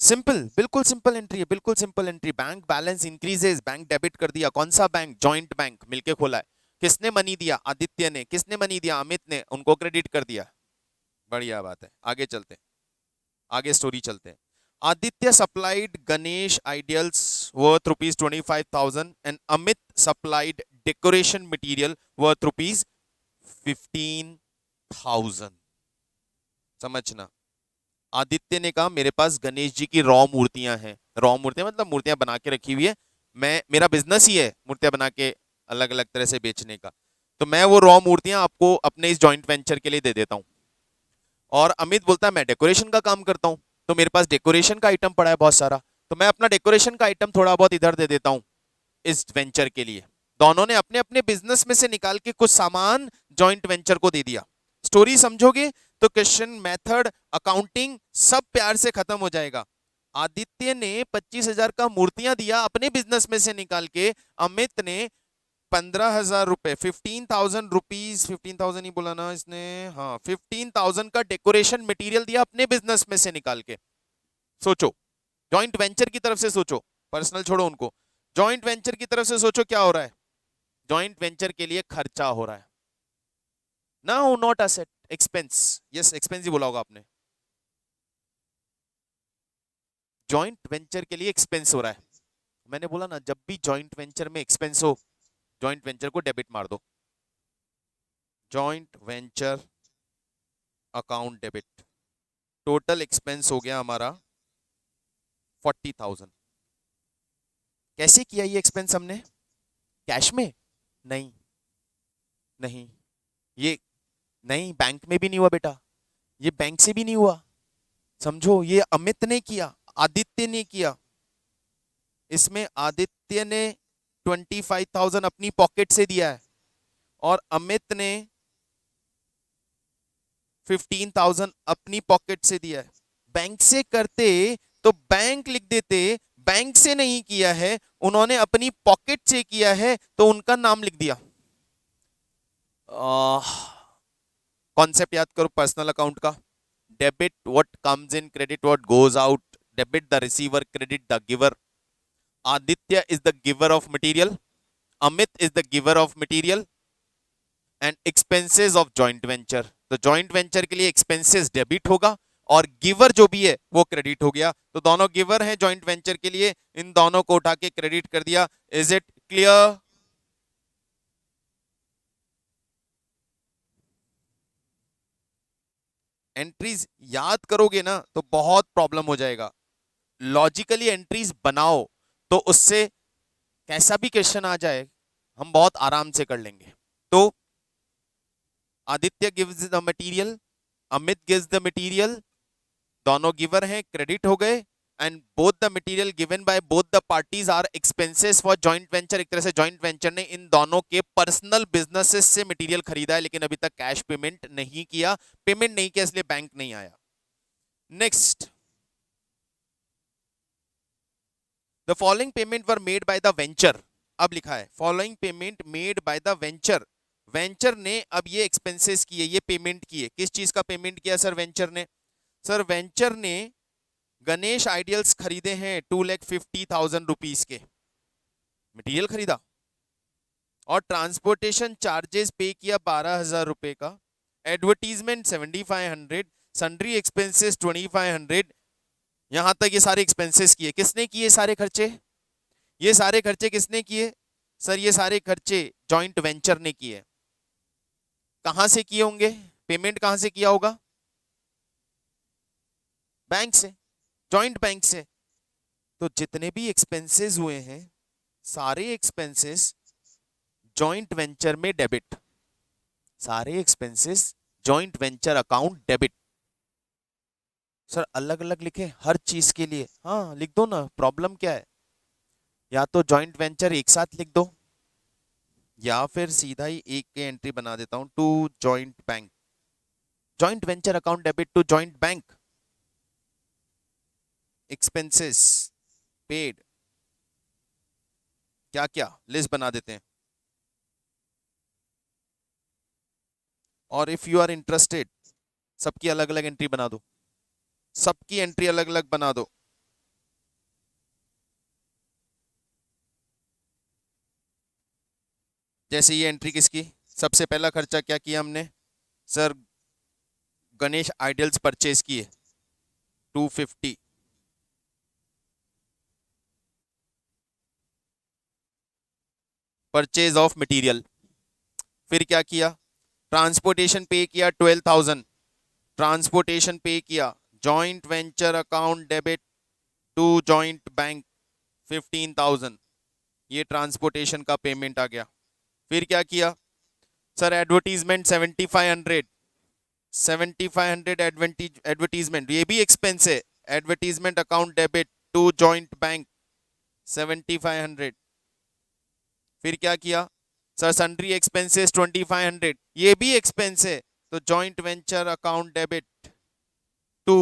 सिंपल, बिल्कुल सिंपल एंट्री है, बिल्कुल simple entry. Bank balance increases, bank debit कर दिया। कौन सा बैंक? जॉइंट बैंक, मिलके खोला है। किसने मनी दिया? आदित्य ने। किसने मनी दिया? अमित ने। उनको क्रेडिट कर दिया। बढ़िया बात है, आगे चलते हैं, आगे स्टोरी चलते हैं। Aditya supplied Ganesh ideals worth rupees 25,000 and Amit supplied decoration material worth rupees 15,000। समझना, आदित्य ने कहा मेरे पास गणेश जी की रॉ मूर्तियां हैं। रॉ मूर्तियां मतलब मूर्तियां बना के रखी हुई है, मेरा बिजनेस ही है मूर्तियां बना के अलग अलग तरह से बेचने का, तो मैं वो रॉ मूर्तियां आपको अपने इस जॉइंट वेंचर के लिए दे देता हूं। और अमित बोलता है मैं डेकोरेशन का काम करता हूं, तो मेरे पास डेकोरेशन का आइटम पड़ा है बहुत सारा, तो मैं अपना डेकोरेशन का आइटम थोड़ा बहुत इधर दे देता हूं इस वेंचर के लिए। दोनों ने अपने अपने बिजनेस में से निकाल के कुछ सामान जॉइंट वेंचर को दे दिया। स्टोरी समझोगे तो क्वेश्चन, मेथड, अकाउंटिंग सब प्यार से खत्म हो जाएगा। आदित्य ने 25,000 का मूर्तियां दिया अपने बिजनेस में से निकाल के, अमित ने 15,000 रुपए, 15,000 रुपीज, 15,000 ही बोला ना इसने, हाँ 15,000 का डेकोरेशन मटेरियल दिया अपने बिजनेस में से निकाल के। सोचो, जॉइंट वेंचर की तरफ से सोचो, पर्सनल छोड़ो उनको, जॉइंट वेंचर की तरफ से सोचो क्या हो रहा है। जॉइंट वेंचर के लिए खर्चा हो रहा है ना, not asset, expense. Yes, expense ही बोला होगा आपने। जॉइंट वेंचर के लिए एक्सपेंस हो रहा है। मैंने बोला ना, जब भी जॉइंट वेंचर में एक्सपेंस हो, जॉइंट वेंचर को डेबिट मार दो। Joint venture account debit, total expense हो गया हमारा 40,000। कैसे किया ये एक्सपेंस हमने? कैश में? नहीं, नहीं, ये नहीं, बैंक में भी नहीं हुआ बेटा, ये बैंक से भी नहीं हुआ। समझो, ये अमित ने किया, आदित्य ने किया। इसमें आदित्य ने 25,000 अपनी पॉकेट से दिया है और अमित ने 15,000 अपनी पॉकेट से दिया है। बैंक से करते तो बैंक लिख देते, बैंक से नहीं किया है, उन्होंने अपनी पॉकेट से किया है तो उनका नाम लिख दिया। कॉन्सेप्ट याद करो पर्सनल अकाउंट का। Debit what comes in, credit what goes out. Debit the receiver, credit the giver. Aditya is the giver of material, Amit is the giver of material and expenses of joint venture. तो joint venture के लिए expenses debit होगा और giver जो भी है वो credit हो गया। तो दोनों गिवर हैं जॉइंट वेंचर के लिए, इन दोनों को उठा के क्रेडिट कर दिया। Is it clear? एंट्रीज याद करोगे ना तो बहुत प्रॉब्लम हो जाएगा। लॉजिकली एंट्रीज बनाओ तो उससे कैसा भी क्वेश्चन आ जाए हम बहुत आराम से कर लेंगे। तो Aditya gives the material, Amit gives the material, दोनों गिवर हैं, क्रेडिट हो गए, and both the material given by both the parties are expenses for joint venture. एक तरह से जॉइंट वेंचर ने इन दोनों के पर्सनल बिजनेसेस से मटेरियल खरीदा है, लेकिन अभी तक कैश पेमेंट नहीं किया, इसलिए बैंक नहीं आया। Next, the following payment were made by the venture. अब लिखा है following payment made by the venture. Venture ने अब ये एक्सपेंसेस किए, ये पेमेंट किए। किस चीज का पेमेंट किया सर वेंचर ने? सर वेंचर ने गणेश आइडियल्स खरीदे हैं 2,50,000 रुपीज के, मटेरियल खरीदा, और ट्रांसपोर्टेशन चार्जेस पे किया 12,000 रुपए का, एडवर्टीजमेंट 7,500, सन्ड्री एक्सपेंसेस 2,500। यहां तक ये सारे एक्सपेंसेस किए। किसने किए सारे खर्चे? ये सारे खर्चे किसने किए सर? ये सारे खर्चे जॉइंट वेंचर ने किए। कहां से किए होंगे? पेमेंट कहां से किया होगा? बैंक से, जॉइंट बैंक से। तो जितने भी एक्सपेंसेस हुए हैं सारे एक्सपेंसेस जॉइंट वेंचर में डेबिट, सारे expenses joint venture account debit. Sir अलग अलग लिखे हर चीज के लिए? हाँ लिख दो ना, प्रॉब्लम क्या है? या तो जॉइंट वेंचर एक साथ लिख दो, या फिर सीधा ही एक के एंट्री बना देता हूं, to joint bank, joint venture account debit to joint bank, expenses paid, क्या क्या लिस्ट बना देते हैं। और इफ यू आर इंटरेस्टेड सबकी अलग अलग एंट्री बना दो, सबकी एंट्री अलग अलग बना दो। जैसे ये एंट्री किसकी? सबसे पहला खर्चा क्या किया हमने सर? गणेश आइडियल्स परचेज किए 250, परचेज ऑफ मटेरियल। फिर क्या किया? ट्रांसपोर्टेशन पे किया 12,000, ट्रांसपोर्टेशन पे किया, joint venture account debit to joint bank 15,000, ये ट्रांसपोर्टेशन का पेमेंट आ गया। फिर क्या किया सर? एडवर्टीजमेंट 7,500, 7,500 एडवर्टीजमेंट, ये भी एक्सपेंस है, advertisement account debit to joint bank 7,500। फिर क्या किया सर? सन्ड्री एक्सपेंसेस 2,500, ये भी एक्सपेंस है, तो joint venture account debit to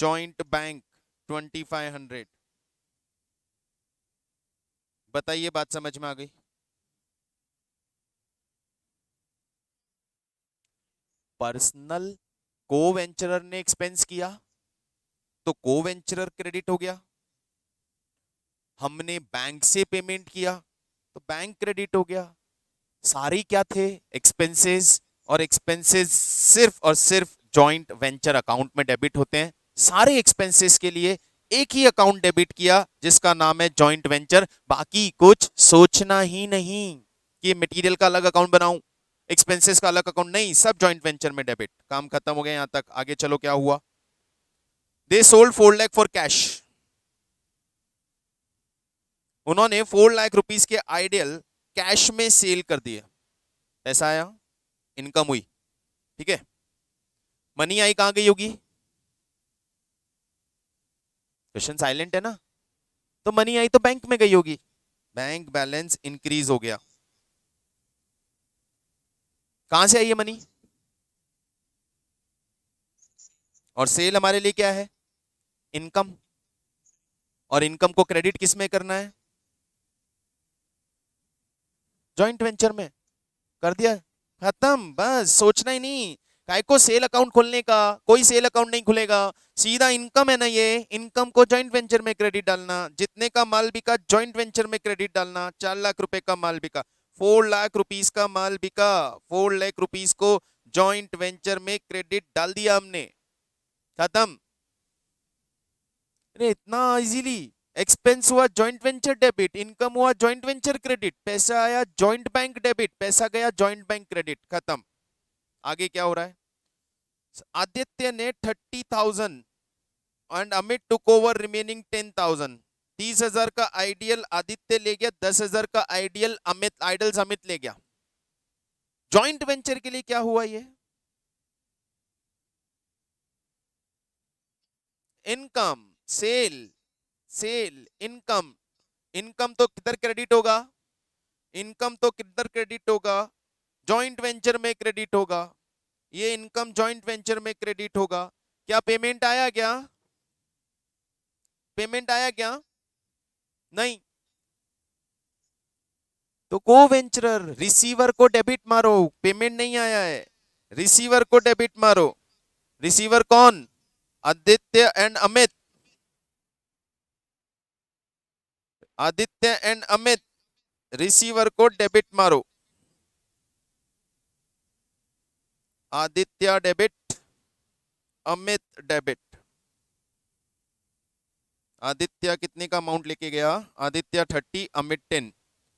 joint bank 2,500। बताइए बात समझ में आ गई? पर्सनल को वेंचरर ने एक्सपेंस किया तो को वेंचरर क्रेडिट हो गया, हमने बैंक से पेमेंट किया तो बैंक क्रेडिट हो गया। सारी क्या थे? एक्सपेंसेस, और एक्सपेंसेस सिर्फ और सिर्फ जॉइंट वेंचर अकाउंट में डेबिट होते हैं। सारे एक्सपेंसेस के लिए एक ही अकाउंट डेबिट किया जिसका नाम है जॉइंट वेंचर। बाकी कुछ सोचना ही नहीं कि मटेरियल का अलग अकाउंट बनाऊं, एक्सपेंसेस का अलग अकाउंट, नहीं, सब जॉइंट वेंचर में डेबिट। काम खत्म हो गया यहां तक। आगे चलो क्या हुआ? They sold 4 lakh for cash. उन्होंने 4 लाख रुपीस के आइडियल कैश में सेल कर दिए, पैसा आया, इनकम हुई, ठीक है। मनी आई कहां गई होगी? क्वेश्चन साइलेंट है ना, तो मनी आई तो बैंक में गई होगी, बैंक बैलेंस इंक्रीज हो गया। कहां से आई है मनी? और सेल हमारे लिए क्या है? इनकम। और इनकम को क्रेडिट किस में करना है? जॉइंट वेंचर में। कर दिया, खत्म, बस सोचना ही नहीं। काय को सेल अकाउंट खोलने का? कोई सेल अकाउंट नहीं खुलेगा, सीधा इनकम है ना, ये इनकम को जॉइंट वेंचर में क्रेडिट डालना। जितने का माल बिका जॉइंट वेंचर में क्रेडिट डालना। 4 लाख रुपए का माल बिका, 4 लाख रुपीस का माल बिका, 4 लाख रुपीस को जॉइंट वेंचर में क्रेडिट डाल दिया हमने, खत्म। अरे इतना इजीली। एक्सपेंस हुआ जॉइंट वेंचर डेबिट, इनकम हुआ जॉइंट वेंचर क्रेडिट, पैसा आया जॉइंट बैंक डेबिट, पैसा गया जॉइंट बैंक क्रेडिट, खत्म। आगे क्या हो रहा है? आदित्य ने 30,000 and Amit took over remaining 10,000। 30,000 का आइडियल आदित्य ले गया, 10,000 का आइडियल आइडल्स अमित ले गया। जॉइंट वेंचर के लिए क्या हुआ ये? Income, sale, sale, income. Income तो किधर क्रेडिट होगा? इनकम तो किधर क्रेडिट होगा? जॉइंट वेंचर में क्रेडिट होगा। ये इनकम जॉइंट वेंचर में क्रेडिट होगा। क्या पेमेंट आया क्या? पेमेंट आया क्या? नहीं। तो को वेंचरर रिसीवर को डेबिट मारो, पेमेंट नहीं आया है, रिसीवर को डेबिट मारो। रिसीवर कौन? Aditya and Amit. Aditya and Amit, receiver को डेबिट मारो। Aditya debit, Amit debit. आदित्य कितने का अमाउंट लेके गया? आदित्य 30, अमित 10।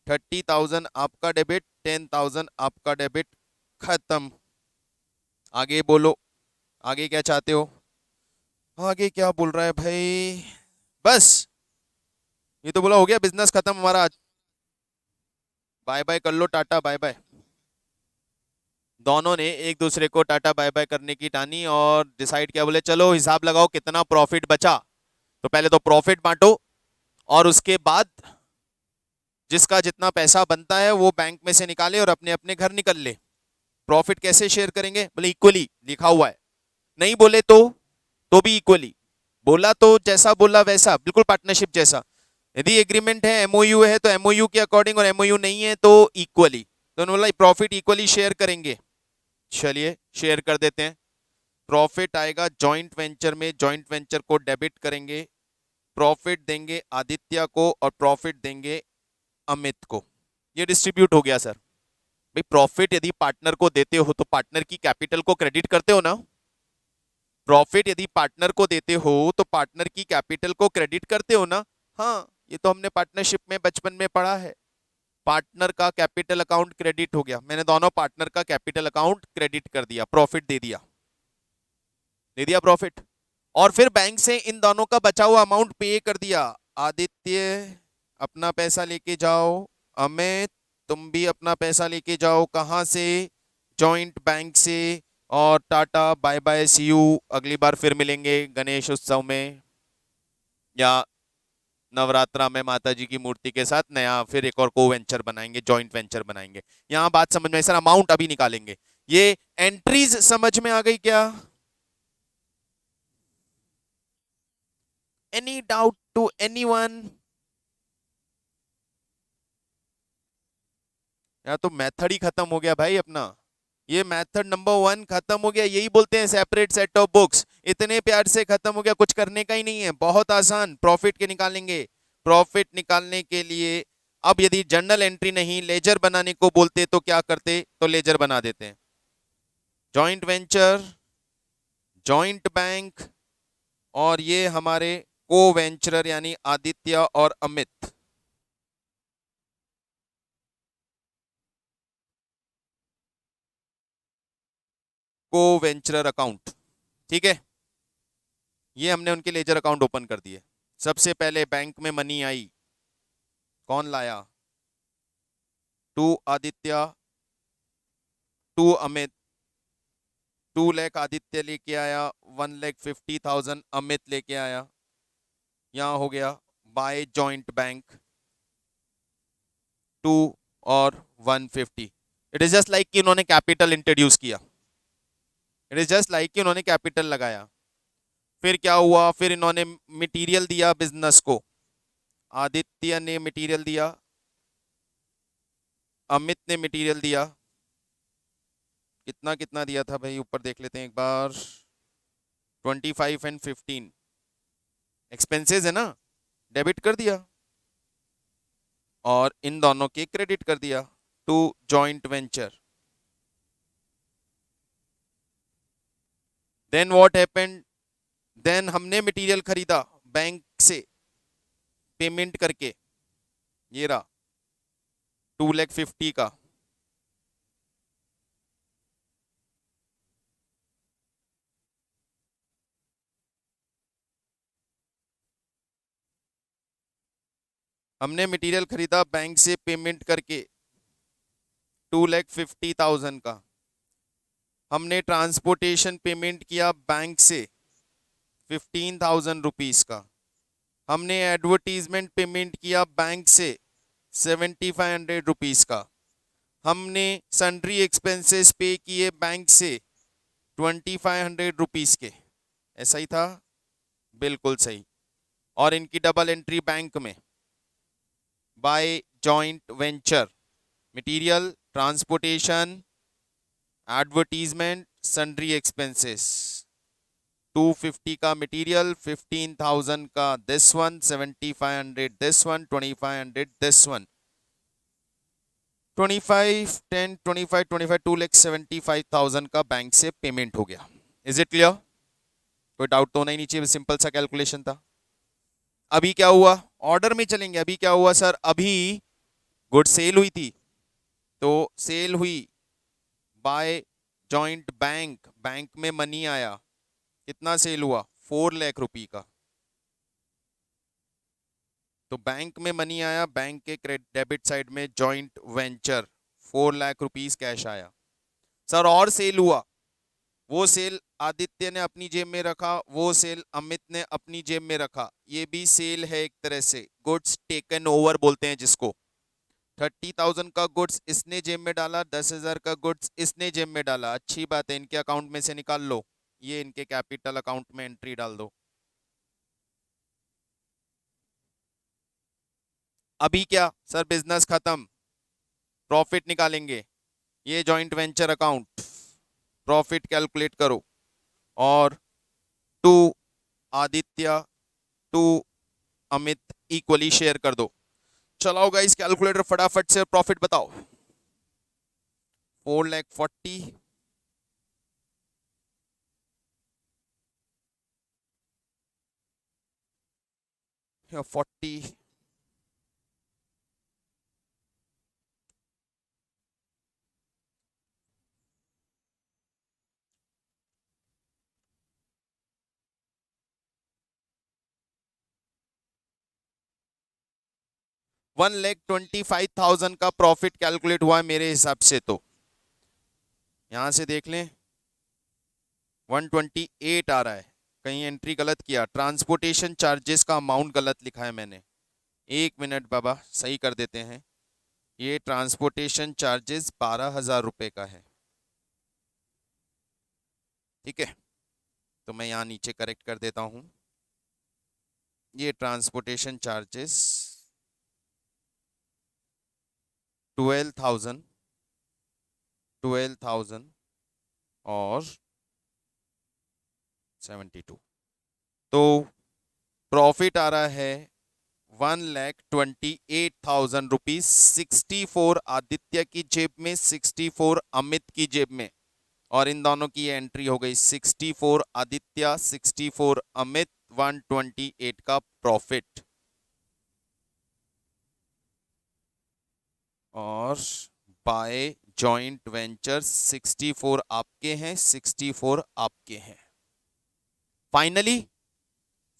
30,000 आपका डेबिट, 10,000 आपका डेबिट। खत्म। आगे बोलो, आगे क्या चाहते हो? आगे क्या बोल रहा है भाई? बस ये तो बोला हो गया, बिजनेस खत्म हमारा आज। बाय बाय कर लो, टाटा बाय बाय। दोनों ने एक दूसरे को टाटा बाय बाय करने की ठानी और डिसाइड किया, बोले चलो हिसाब लगाओ कितना प्रॉफिट बचा। तो पहले तो प्रॉफिट बांटो और उसके बाद जिसका जितना पैसा बनता है वो बैंक में से निकाले और अपने अपने घर निकल ले। प्रॉफिट कैसे शेयर करेंगे? बोले इक्वली, लिखा हुआ है। नहीं बोले तो भी इक्वली। बोला तो जैसा बोला वैसा, बिल्कुल पार्टनरशिप जैसा। यदि एग्रीमेंट है, एमओयू है, तो एमओयू के अकॉर्डिंग, और एमओयू नहीं है तो इक्वली। तो उन्होंने बोला प्रॉफिट इक्वली शेयर करेंगे। चलिए शेयर कर देते हैं। प्रॉफिट आएगा जॉइंट वेंचर में, जॉइंट वेंचर को डेबिट करेंगे। प्रॉफिट देंगे आदित्य को और प्रॉफिट देंगे अमित को। ये डिस्ट्रीब्यूट हो गया सर। भाई प्रॉफिट यदि पार्टनर को देते हो तो पार्टनर की कैपिटल को क्रेडिट करते हो ना? प्रॉफिट यदि पार्टनर को देते हो तो पार्टनर की कैपिटल को क्रेडिट करते हो ना? हाँ, ये तो हमने पार्टनरशिप में बचपन में पढ़ा है। पार्टनर का कैपिटल अकाउंट क्रेडिट हो गया, मैंने दोनों पार्टनर का कैपिटल अकाउंट क्रेडिट कर दिया, प्रॉफिट दे दिया, दे दिया प्रॉफिट। और फिर बैंक से इन दोनों का बचा हुआ अमाउंट पे कर दिया। आदित्य अपना पैसा लेके जाओ, अमित तुम भी अपना पैसा लेके जाओ। कहां से? जॉइंट बैंक से। और tata bye bye, see you, अगली बार फिर मिलेंगे गणेश उत्सव में या नवरात्रा में माता जी की मूर्ति के साथ नया फिर एक और को वेंचर बनाएंगे, जॉइंट वेंचर बनाएंगे। यहां बात समझ में, सर अमाउंट अभी निकालेंगे। ये एंट्रीज समझ में आ गई क्या? Any doubt to anyone? या तो मेथड ही खत्म हो गया भाई अपना। ये मेथड नंबर 1 खत्म हो गया। यही बोलते हैं सेपरेट सेट ऑफ बुक्स। इतने प्यार से खत्म हो गया, कुछ करने का ही नहीं है, बहुत आसान। प्रॉफिट के निकालेंगे। प्रॉफिट निकालने के लिए अब यदि जर्नल एंट्री नहीं, लेजर बनाने को बोलते तो क्या करते? तो लेजर बना देते हैं। जॉइंट वेंचर, जॉइंट बैंक, और ये हमारे को वेंचरर यानी आदित्य और अमित। को वेंचरर अकाउंट, ठीक है। ये हमने उनके लेजर अकाउंट ओपन कर दिए। सबसे पहले बैंक में मनी आई, कौन लाया? To Aditya, to Amit. 2 लाख आदित्य लेके आया, 1,50,000 अमित लेके आया। यहां हो गया बाय जॉइंट बैंक 2 और 150। इट इज जस्ट लाइक कि उन्होंने कैपिटल इंट्रोड्यूस किया। इट इज जस्ट लाइक कि उन्होंने कैपिटल लगाया। फिर क्या हुआ? फिर इन्होंने मटेरियल दिया बिजनेस को। आदित्य ने मटेरियल दिया, अमित ने मटेरियल दिया। कितना कितना दिया था भाई? ऊपर देख लेते हैं एक बार। 25 एंड 15 एक्सपेंसेस है ना, डेबिट कर दिया और इन दोनों के क्रेडिट कर दिया to joint venture. Then what happened? Then हमने मटेरियल खरीदा बैंक से पेमेंट करके। ये रहा 2,50,000 का। हमने मटेरियल खरीदा बैंक से पेमेंट करके 2,50,000 का। हमने ट्रांसपोर्टेशन पेमेंट किया बैंक से 15,000 रुपीज़ का। हमने एडवर्टीजमेंट पेमेंट किया बैंक से 7,500 रुपीज़ का। हमने सन्ड्री एक्सपेंसेस पे किए बैंक से 2,500 रुपीज़ के। ऐसा ही था, बिल्कुल सही। और इनकी डबल एंट्री बैंक में by joint venture, material, transportation, advertisement, sundry expenses. 250 का मटेरियल, 15,000 का this one, 7,500 this one, 2,500 this one, 25 10 25 25 2,75,000 का बैंक से पेमेंट हो गया। Is it clear? कोई डाउट तो होना ही नहीं चाहिए, सिंपल सा कैलकुलेशन था। अभी क्या हुआ, ऑर्डर में चलेंगे। अभी क्या हुआ सर? अभी गुड सेल हुई थी, तो सेल हुई बाय जॉइंट बैंक, बैंक में मनी आया। कितना सेल हुआ? 4 लाख रुपए का। तो बैंक में मनी आया, बैंक के क्रेडिट डेबिट साइड में joint venture 4 lakh rupees cash आया। सर और सेल हुआ, वो सेल आदित्य ने अपनी जेब में रखा, वो सेल अमित ने अपनी जेब में रखा। ये भी सेल है एक तरह से, गुड्स टेकन ओवर बोलते हैं जिसको। 30,000 का गुड्स इसने जेब में डाला, 10,000 का गुड्स इसने जेब में डाला। अच्छी बात है, इनके अकाउंट में से निकाल लो, ये इनके कैपिटल अकाउंट में एंट्री डाल दो। अभी क्या सर? बिजनेस खत्म, प्रॉफिट निकालेंगे। ये joint venture account, profit calculate करो और to Aditya to Amit equally share कर दो। चलाओ गाइस कैलकुलेटर, फटाफट से प्रॉफिट बताओ। 4,40,000 या 40, 1,25,000 का प्रॉफिट कैलकुलेट हुआ है मेरे हिसाब से। तो यहां से देख लें, 128 आ रहा है, कहीं एंट्री गलत किया। ट्रांसपोर्टेशन चार्जेस का अमाउंट गलत लिखा है मैंने, एक मिनट बाबा सही कर देते हैं। ये ट्रांसपोर्टेशन चार्जेस 12,000 रुपए का है, ठीक है? तो मैं यहाँ नीचे करेक्ट कर देता हूँ। ये ट्रांसपोर्टेशन चार्जेस 12,000, 12,000 और 72। तो प्रॉफिट आ रहा है 1,28,000 रुपीज। 64 आदित्य की जेब में, 64 अमित की जेब में, और इन दोनों की एंट्री हो गई। 64 आदित्य, 64 अमित, 128 का प्रॉफिट। और बाय जॉइंट वेंचर 64 आपके हैं, 64 आपके हैं।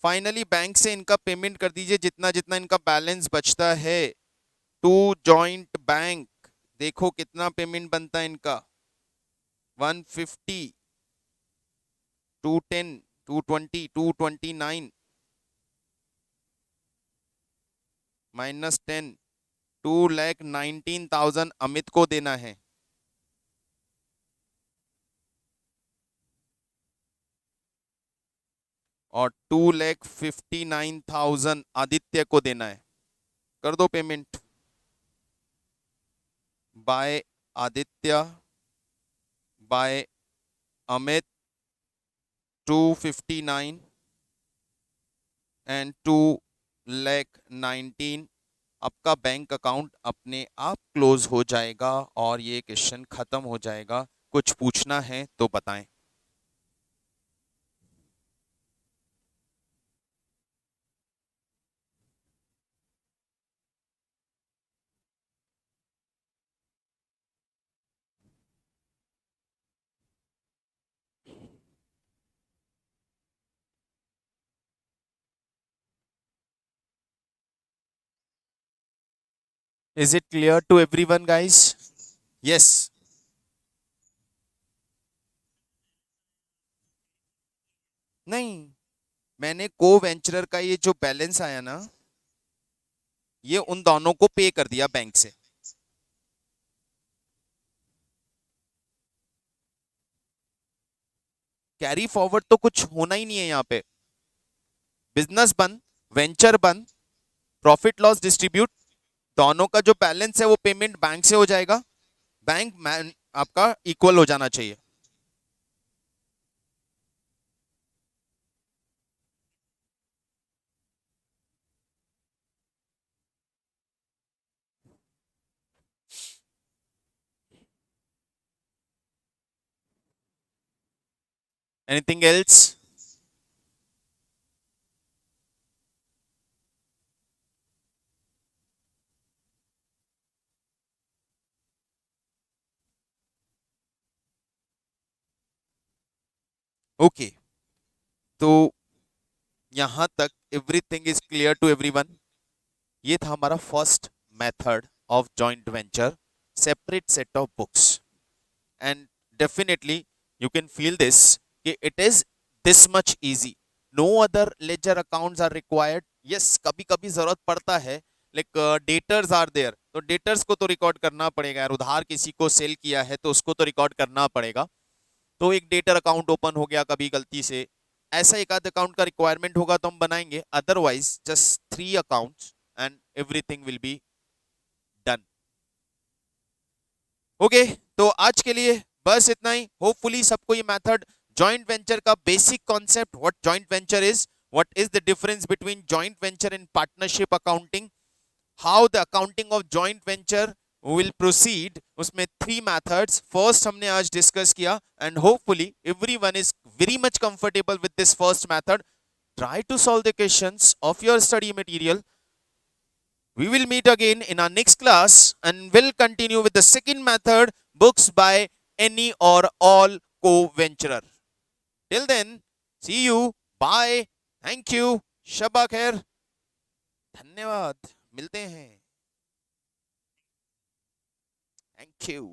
फाइनली बैंक से इनका पेमेंट कर दीजिए, जितना जितना इनका बैलेंस बचता है टू जॉइंट बैंक। देखो कितना पेमेंट बनता है इनका, 150, 210, 220, 229 -10, 2,19,000 अमित को देना है। और 2,59,000 आदित्य को देना है। कर दो payment. By Aditya, by Amit, 259 and 2,19,000। आपका बैंक अकाउंट अपने आप क्लोज हो जाएगा और ये क्वेश्चन खत्म हो जाएगा। कुछ पूछना है तो बताएं। Is it clear to everyone, guys? Yes. नहीं, मैंने को वेंचरर का ये जो बैलेंस आया ना, ये उन दोनों को पे कर दिया बैंक से। कैरी फॉरवर्ड तो कुछ होना ही नहीं है यहाँ पे। बिजनेस बंद, वेंचर बंद, प्रॉफिट लॉस डिस्ट्रीब्यूट, दोनों का जो बैलेंस है वो पेमेंट बैंक से हो जाएगा। बैंक मैन आपका इक्वल हो जाना चाहिए। Anything else? ओके, तो यहां तक everything is clear to everyone. ये था हमारा first method of joint venture, separate set of books. And definitely you can feel this कि it is this much easy. No other ledger accounts are required. Yes, कभी कभी जरूरत पड़ता है, like debtors are there, तो debtors को तो record करना पड़ेगा यार। उधार किसी को सेल किया है तो उसको तो रिकॉर्ड करना पड़ेगा। तो एक डेटर अकाउंट ओपन हो गया कभी गलती से, ऐसा एक आध अकाउंट का रिक्वायरमेंट होगा तो हम बनाएंगे, otherwise just 3 accounts and everything will be done. Okay, तो आज के लिए बस इतना ही। होपफुली सबको ये मेथड, जॉइंट वेंचर का basic concept, what joint venture is, what is the difference between joint venture and partnership accounting, how the accounting of joint venture will proceed, उसमें 3 मेथड्स फर्स्ट हमने आज डिस्कस किया। And hopefully everyone is very much comfortable with this first method. Try to solve the questions of your study material. We will meet again in our next class and will continue with the second method, books by any or all co-venturer. Till then, see you. Bye. Thank you. शब्बा खैर। धन्यवाद। मिलते हैं। Thank you.